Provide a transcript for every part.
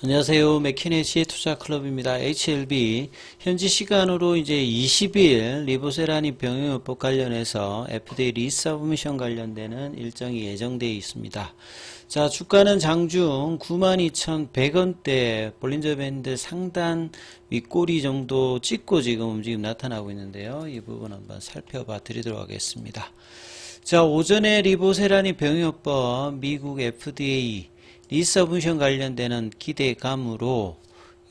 안녕하세요. 맥키네시 투자클럽입니다. HLB 현지 시간으로 이제 20일 리보세라니 병용요법 관련해서 FDA 리서브미션 관련되는 일정이 예정되어 있습니다. 자, 주가는 장중 92,100원대 볼린저 밴드 상단 윗꼬리 정도 찍고 지금 움직임 나타나고 있는데요. 이 부분 한번 살펴봐 드리도록 하겠습니다. 자, 오전에 리보세라니 병용요법 미국 FDA 리서브미션 관련되는 기대감으로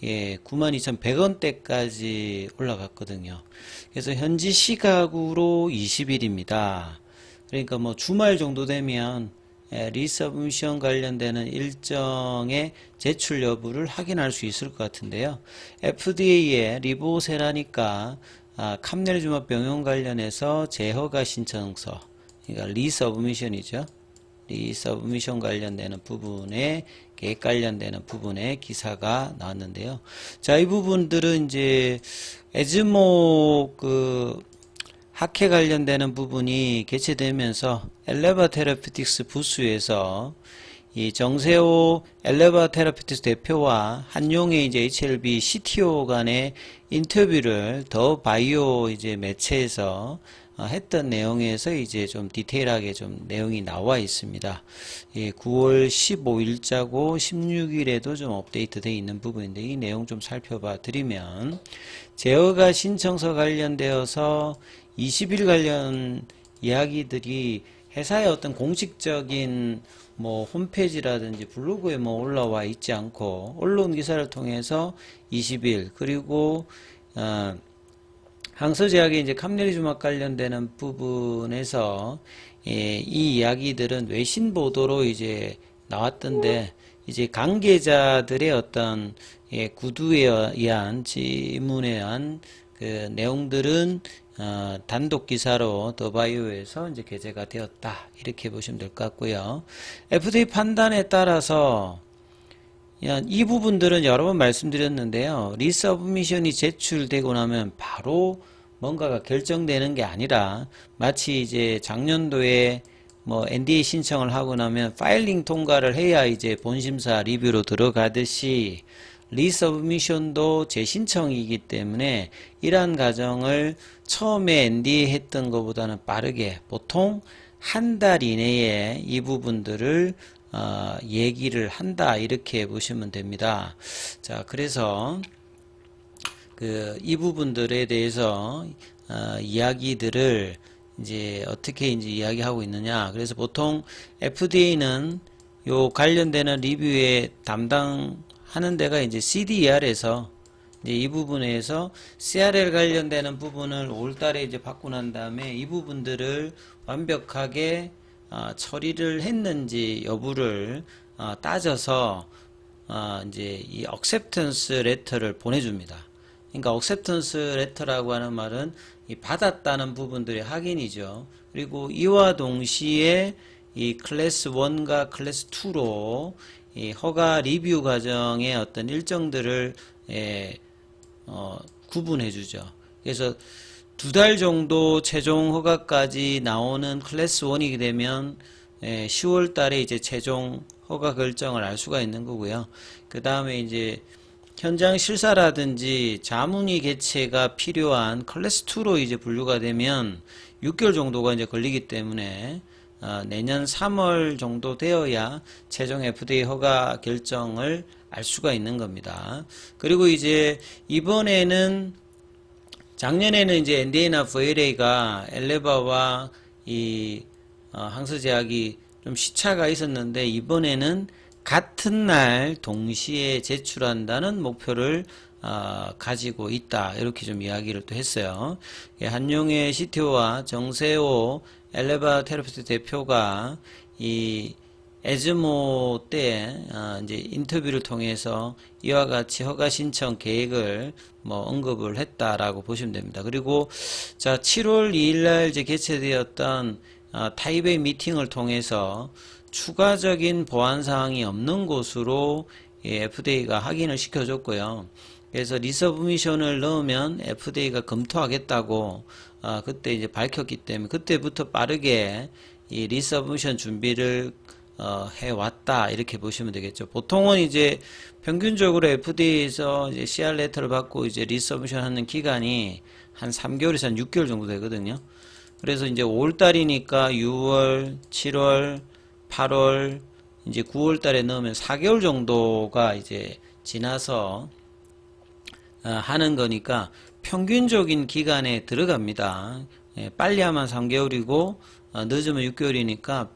92,100원대까지 올라갔거든요. 그래서 현지 시각으로 20일입니다. 그러니까 뭐 주말 정도 되면 리서브미션 관련되는 일정의 제출 여부를 확인할 수 있을 것 같은데요. FDA의 리보세라니까 캄넬주마 병용 관련해서 재허가 신청서, 그러니까 리서브미션이죠. 리서브미션 관련되는 부분에 계획 관련되는 부분에 기사가 나왔는데요. 자, 이 부분들은 이제 에즈모 학회 관련되는 부분이 개최되면서 엘레바 테라피틱스 부스에서 이 정세호 엘레바 테라피틱스 대표와 한용의 이제 HLB CTO 간의 인터뷰를 더 바이오 이제 매체에서 했던 내용에서 이제 좀 디테일하게 좀 내용이 나와 있습니다. 9월 15일자고 16일에도 좀 업데이트 되어 있는 부분인데 이 내용 좀 살펴봐 드리면 제어가 신청서 관련되어서 20일 관련 이야기들이 회사의 어떤 공식적인 뭐 홈페이지라든지 블로그에 뭐 올라와 있지 않고 언론 기사를 통해서 20일 그리고 항서제약의 이제 캄넬리주막 관련되는 부분에서 이 이야기들은 외신 보도로 이제 나왔던데 이제 관계자들의 어떤 구두에 의한 질문에 의한 그 내용들은 단독 기사로 더바이오에서 이제 게재가 되었다 이렇게 보시면 될 것 같고요. FDA 판단에 따라서 이 부분들은 여러 번 말씀드렸는데요. 리서브미션이 제출되고 나면 바로 뭔가가 결정되는 게 아니라 마치 이제 작년도에 뭐 NDA 신청을 하고 나면 파일링 통과를 해야 이제 본심사 리뷰로 들어가듯이 리서브미션도 재신청이기 때문에 이러한 과정을 처음에 NDA 했던 것보다는 빠르게 보통 한 달 이내에 이 부분들을 얘기를 한다 이렇게 보시면 됩니다. 자, 그래서 이 부분들에 대해서 이야기들을 이제 어떻게 이제 이야기하고 있느냐. 그래서 보통 FDA는 요 관련되는 리뷰에 담당하는 데가 이제 CDER에서 이제 이 부분에서 CRL 관련되는 부분을 5월달에 이제 받고 난 다음에 이 부분들을 완벽하게 처리를 했는지 여부를 따져서 이제 이 acceptance letter를 보내줍니다. 그러니까 acceptance letter라고 하는 말은 이 받았다는 부분들의 확인이죠. 그리고 이와 동시에 이 클래스 1과 클래스 2로 이 허가 리뷰 과정의 어떤 일정들을 구분해 주죠. 그래서 2달 정도 최종 허가까지 나오는 클래스 1이게 되면 10월 달에 이제 최종 허가 결정을 알 수가 있는 거고요. 그 다음에 이제 현장 실사라든지 자문위 개최가 필요한 클래스 2로 이제 분류가 되면 6개월 정도가 이제 걸리기 때문에 내년 3월 정도 되어야 최종 FDA 허가 결정을 알 수가 있는 겁니다. 그리고 이제 이번에는 작년에는 이제 NDA나 VLA가 엘레바와 이 항서제약이 좀 시차가 있었는데 이번에는 같은 날 동시에 제출한다는 목표를 가지고 있다 이렇게 좀 이야기를 또 했어요. 한용의 CTO와 정세호 엘레바 테라피스 대표가 이 에즈모 때 이제 인터뷰를 통해서 이와 같이 허가 신청 계획을 뭐 언급을 했다라고 보시면 됩니다. 그리고 자 7월 2일날 이제 개최되었던 타이베이 미팅을 통해서 추가적인 보안 사항이 없는 곳으로 FDA가 확인을 시켜줬고요. 그래서 리서브미션을 넣으면 FDA가 검토하겠다고 그때 이제 밝혔기 때문에 그때부터 빠르게 이 리서브미션 준비를 해왔다 이렇게 보시면 되겠죠. 보통은 이제 평균적으로 FDA에서 이제 CR 레터를 받고 이제 리서브션 하는 기간이 한 3개월에서 한 6개월 정도 되거든요. 그래서 이제 5월 달이니까 6월, 7월, 8월, 이제 9월 달에 넣으면 4개월 정도가 이제 지나서 하는 거니까 평균적인 기간에 들어갑니다. 빨리 하면 3개월이고 늦으면 6개월이니까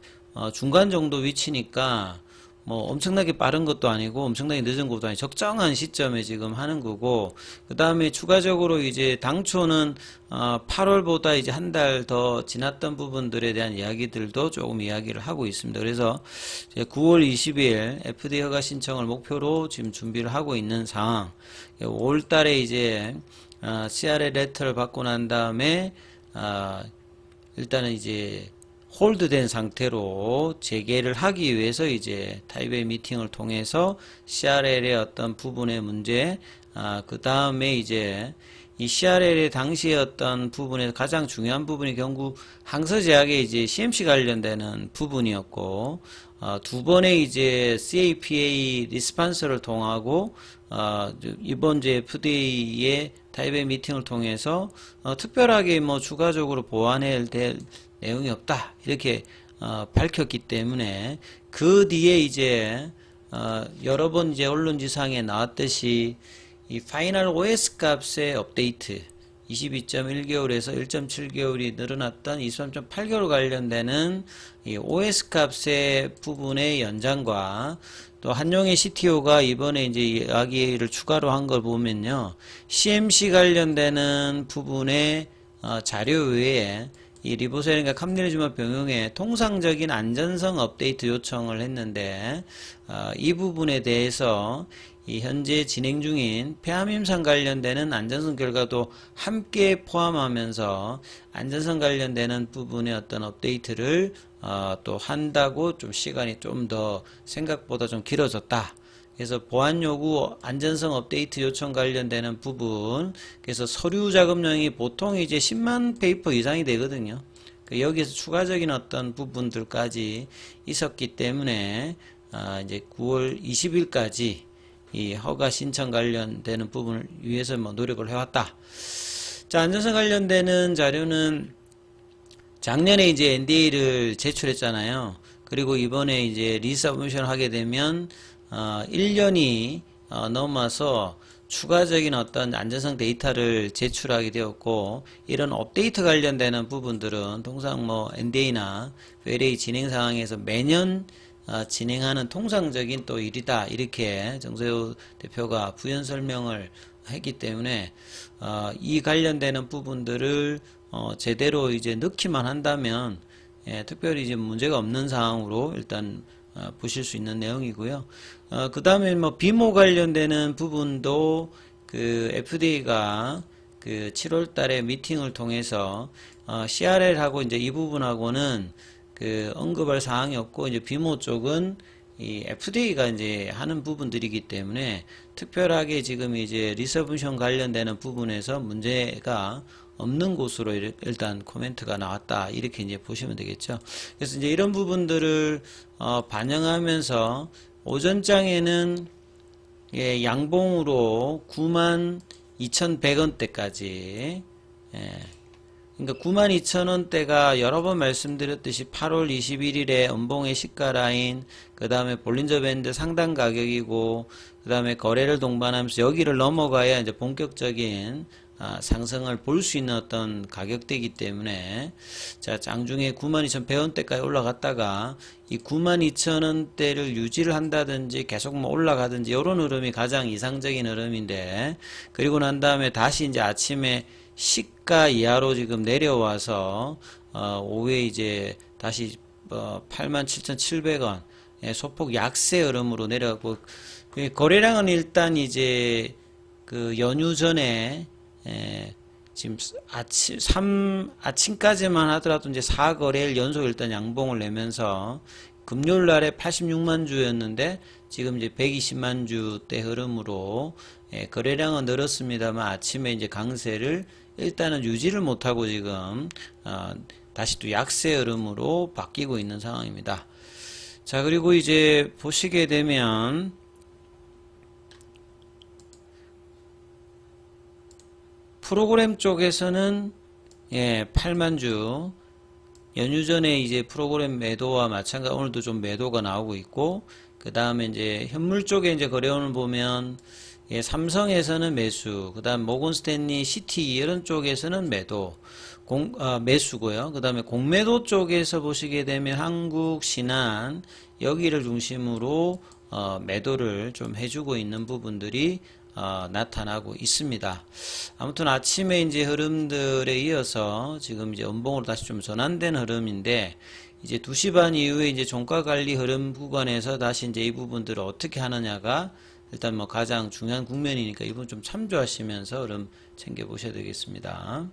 중간 정도 위치니까 뭐 엄청나게 빠른 것도 아니고 엄청나게 늦은 것도 아니고 적정한 시점에 지금 하는 거고, 그 다음에 추가적으로 이제 당초는 8월보다 이제 한 달 더 지났던 부분들에 대한 이야기들도 조금 이야기를 하고 있습니다. 그래서 9월 20일 FDA 허가 신청을 목표로 지금 준비를 하고 있는 상황. 5월 달에 이제 CRL 레터를 받고 난 다음에 일단은 이제 홀드된 상태로 재개를 하기 위해서 이제 타이베이 미팅을 통해서 CRL의 어떤 부분의 문제, 그 다음에 이제 이 CRL의 당시의 어떤 부분에서 가장 중요한 부분이 결국 항서제약의 이제 CMC 관련되는 부분이었고, 두 번의 이제 CAPA 리스판서를 통하고, 이번 이제 FDA의 타이베이 미팅을 통해서, 특별하게 뭐 추가적으로 보완해야 될 내용이 없다 이렇게 밝혔기 때문에, 그 뒤에 이제 여러 번 이제 언론지상에 나왔듯이 이 파이널 OS 값의 업데이트 22.1개월에서 1.7개월이 늘어났던 23.8개월 관련되는 이 OS 값의 부분의 연장과, 또 한용의 CTO가 이번에 이제 이야기를 추가로 한 걸 보면요, CMC 관련되는 부분의 자료 외에 이 리보세린과 캄리네주마 병용의 통상적인 안전성 업데이트 요청을 했는데, 이 부분에 대해서 이 현재 진행 중인 폐암임상 관련되는 안전성 결과도 함께 포함하면서 안전성 관련되는 부분의 어떤 업데이트를 또 한다고, 좀 시간이 좀 더 생각보다 좀 길어졌다. 그래서 보안 요구 안전성 업데이트 요청 관련되는 부분, 그래서 서류 작업량이 보통 이제 10만 페이퍼 이상이 되거든요. 여기에서 추가적인 어떤 부분들까지 있었기 때문에 이제 9월 20일까지 이 허가 신청 관련되는 부분을 위해서 뭐 노력을 해왔다. 자, 안전성 관련되는 자료는 작년에 이제 NDA를 제출했잖아요. 그리고 이번에 이제 리서브미션을 하게 되면 1년이 넘어서 추가적인 어떤 안전성 데이터를 제출하게 되었고, 이런 업데이트 관련되는 부분들은 통상 뭐 NDA나 LA 진행 상황에서 매년 진행하는 통상적인 또 일이다 이렇게 정세호 대표가 부연 설명을 했기 때문에 이 관련되는 부분들을 제대로 이제 넣기만 한다면 특별히 이제 문제가 없는 상황으로 일단 보실 수 있는 내용이고요. 그 다음에 뭐 비모 관련되는 부분도 그 FDA가 그 7월 달에 미팅을 통해서 CRL하고 이제 이 부분하고는 그 언급할 사항이 없고, 이제 비모 쪽은 이 FDA가 이제 하는 부분들이기 때문에 특별하게 지금 이제 리서브션 관련되는 부분에서 문제가 없는 곳으로 일단 코멘트가 나왔다 이렇게 이제 보시면 되겠죠. 그래서 이제 이런 부분들을 반영하면서 오전장에는 양봉으로 92,100원대까지, 그러니까 92,000원대가 여러 번 말씀드렸듯이 8월 21일에 음봉의 시가 라인, 그 다음에 볼린저 밴드 상단 가격이고, 그 다음에 거래를 동반하면서 여기를 넘어가야 이제 본격적인 상승을 볼 수 있는 어떤 가격대이기 때문에, 자, 장중에 92,100원대까지 올라갔다가 이 92,000원대를 유지를 한다든지 계속 뭐 올라가든지 이런 흐름이 가장 이상적인 흐름인데, 그리고 난 다음에 다시 이제 아침에 시가 이하로 지금 내려와서 오후에 이제 다시 87,700원 소폭 약세 흐름으로 내려가고, 거래량은 일단 이제 그 연휴 전에 지금 아침까지만 하더라도 이제 4거래일 연속 일단 양봉을 내면서 금요일 날에 86만 주였는데 지금 이제 120만 주대 흐름으로 거래량은 늘었습니다만 아침에 이제 강세를 일단은 유지를 못하고 지금 다시 또 약세 흐름으로 바뀌고 있는 상황입니다. 자, 그리고 이제 보시게 되면 프로그램 쪽에서는 8만주 연휴 전에 이제 프로그램 매도와 마찬가지 오늘도 좀 매도가 나오고 있고, 그 다음에 이제 현물 쪽에 이제 거래원을 보면 삼성에서는 매수, 그 다음 모건스탠리, CT 이런 쪽에서는 매도, 매수고요. 그 다음에 공매도 쪽에서 보시게 되면 한국, 신한 여기를 중심으로 매도를 좀 해주고 있는 부분들이 나타나고 있습니다. 아무튼 아침에 이제 흐름들에 이어서 지금 이제 음봉으로 다시 좀 전환된 흐름인데, 이제 2시 반 이후에 이제 종가 관리 흐름 구간에서 다시 이제 이 부분들을 어떻게 하느냐가 일단 뭐 가장 중요한 국면이니까 이 부분 좀 참조하시면서 흐름 챙겨 보셔야 되겠습니다.